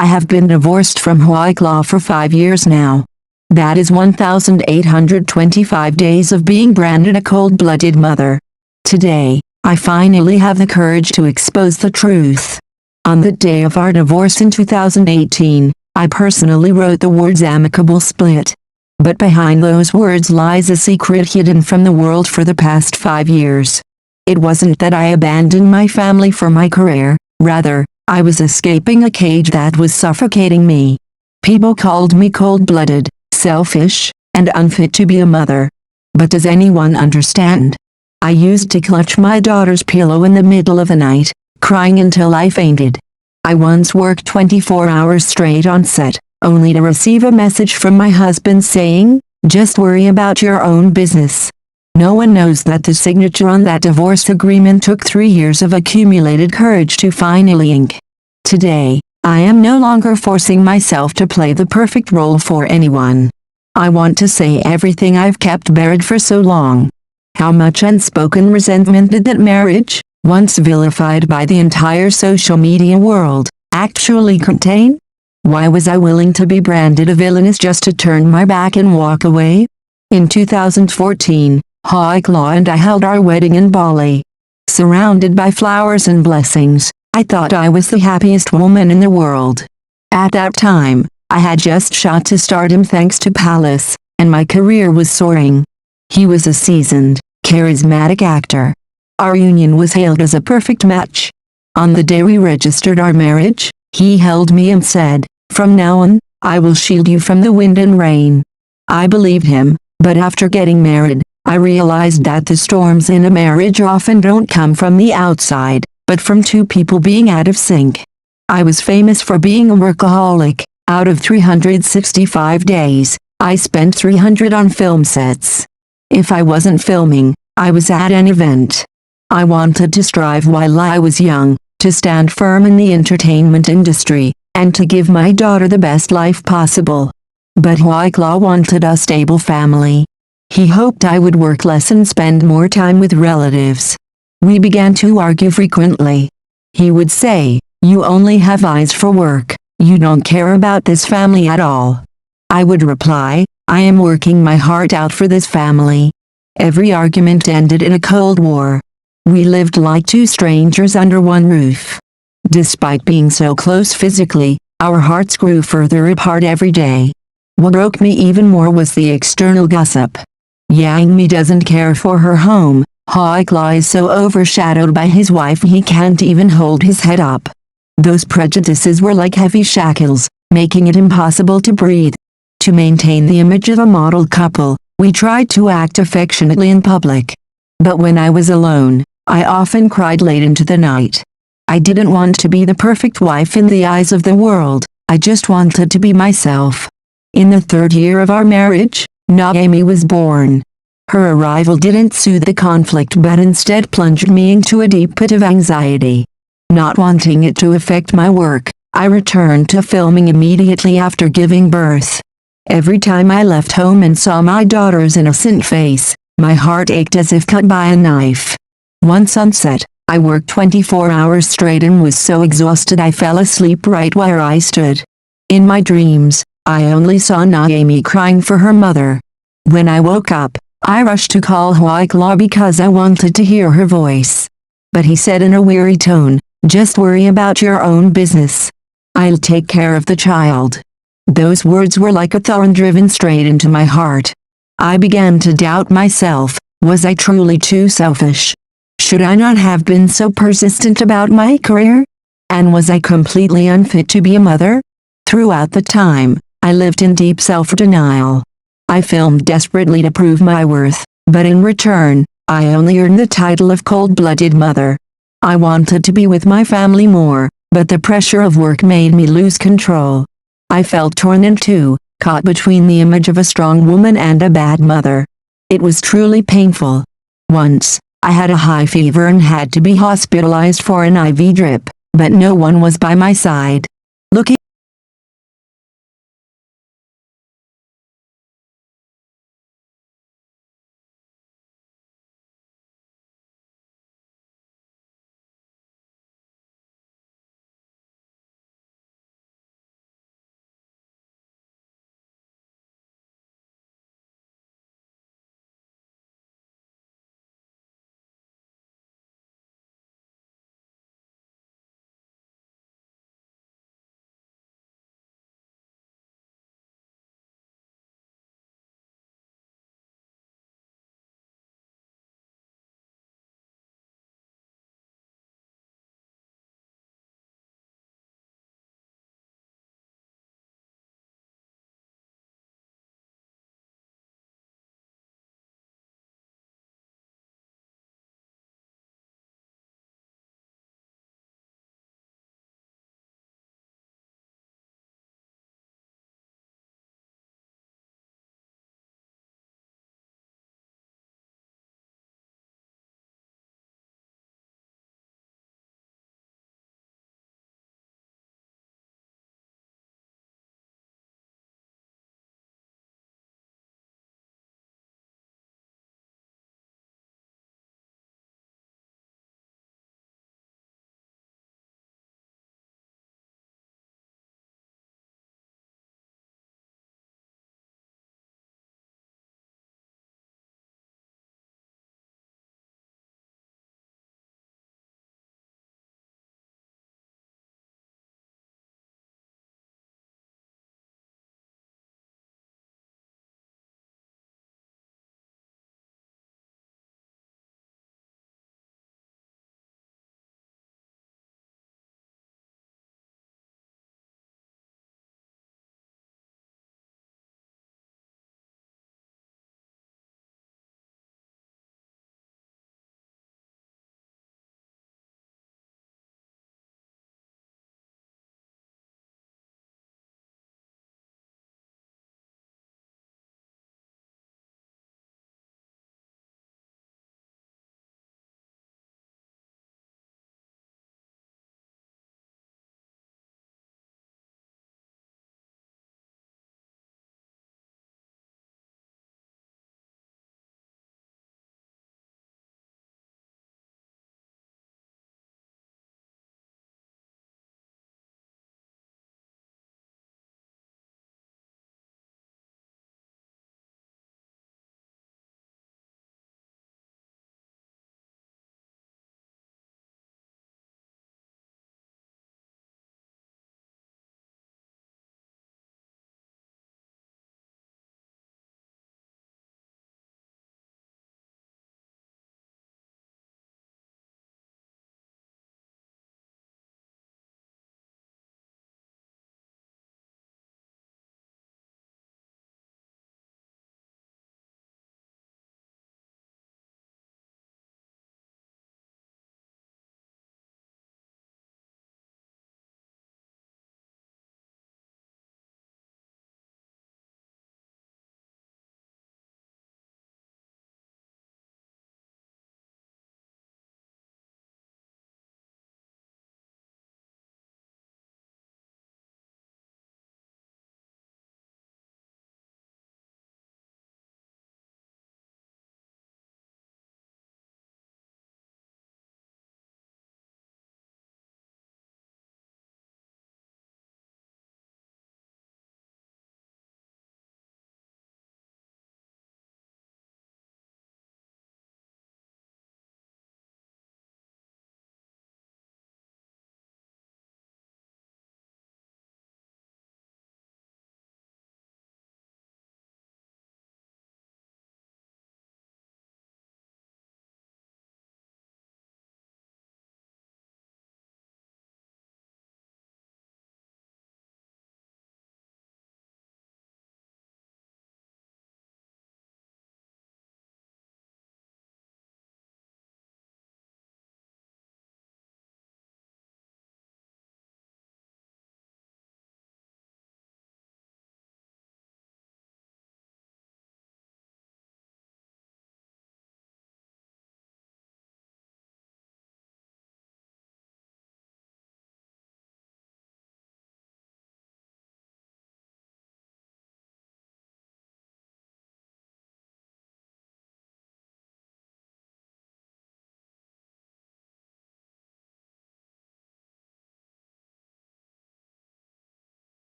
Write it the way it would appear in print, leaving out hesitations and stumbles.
I have been divorced from Hawick Lau for 5 years now. That is 1,825 days of being branded a cold-blooded mother. Today, I finally have the courage to expose the truth. On the day of our divorce in 2018, I personally wrote the words amicable split. But behind those words lies a secret hidden from the world for the past 5 years. It wasn't that I abandoned my family for my career, rather, I was escaping a cage that was suffocating me. People called me cold-blooded, selfish, and unfit to be a mother. But does anyone understand? I used to clutch my daughter's pillow in the middle of the night, crying until I fainted. I once worked 24 hours straight on set, only to receive a message from my husband saying, "Just worry about your own business." No one knows that the signature on that divorce agreement took 3 years of accumulated courage to finally ink. Today, I am no longer forcing myself to play the perfect role for anyone. I want to say everything I've kept buried for so long. How much unspoken resentment did that marriage, once vilified by the entire social media world, actually contain? Why was I willing to be branded a villainess just to turn my back and walk away? In 2014, Hawick Lau and I held our wedding in Bali. Surrounded by flowers and blessings, I thought I was the happiest woman in the world. At that time, I had just shot to stardom thanks to Palace, and my career was soaring. He was a seasoned, charismatic actor. Our union was hailed as a perfect match. On the day we registered our marriage, he held me and said, "From now on, I will shield you from the wind and rain." I believed him, but after getting married, I realized that the storms in a marriage often don't come from the outside, but from two people being out of sync. I was famous for being a workaholic. Out of 365 days, I spent 300 on film sets. If I wasn't filming, I was at an event. I wanted to strive while I was young, to stand firm in the entertainment industry, and to give my daughter the best life possible. But Hawick Lau wanted a stable family. He hoped I would work less and spend more time with relatives. We began to argue frequently. He would say, "You only have eyes for work, you don't care about this family at all." I would reply, "I am working my heart out for this family." Every argument ended in a cold war. We lived like two strangers under one roof. Despite being so close physically, our hearts grew further apart every day. What broke me even more was the external gossip. Yang Mi doesn't care for her home. Hawick Lau is so overshadowed by his wife he can't even hold his head up. Those prejudices were like heavy shackles, making it impossible to breathe. To maintain the image of a model couple, we tried to act affectionately in public. But when I was alone, I often cried late into the night. I didn't want to be the perfect wife in the eyes of the world, I just wanted to be myself. In the 3rd year of our marriage, Naomi was born. Her arrival didn't soothe the conflict but instead plunged me into a deep pit of anxiety. Not wanting it to affect my work, I returned to filming immediately after giving birth. Every time I left home and saw my daughter's innocent face, my heart ached as if cut by a knife. Once on set, I worked 24 hours straight and was so exhausted I fell asleep right where I stood. In my dreams, I only saw Naomi crying for her mother. When I woke up, I rushed to call Hawick Lau because I wanted to hear her voice. But he said in a weary tone, "Just worry about your own business. I'll take care of the child." Those words were like a thorn driven straight into my heart. I began to doubt myself. Was I truly too selfish? Should I not have been so persistent about my career? And was I completely unfit to be a mother? Throughout the time, I lived in deep self-denial. I filmed desperately to prove my worth, but in return, I only earned the title of cold-blooded mother. I wanted to be with my family more, but the pressure of work made me lose control. I felt torn in two, caught between the image of a strong woman and a bad mother. It was truly painful. Once, I had a high fever and had to be hospitalized for an IV drip, but no one was by my side. Looking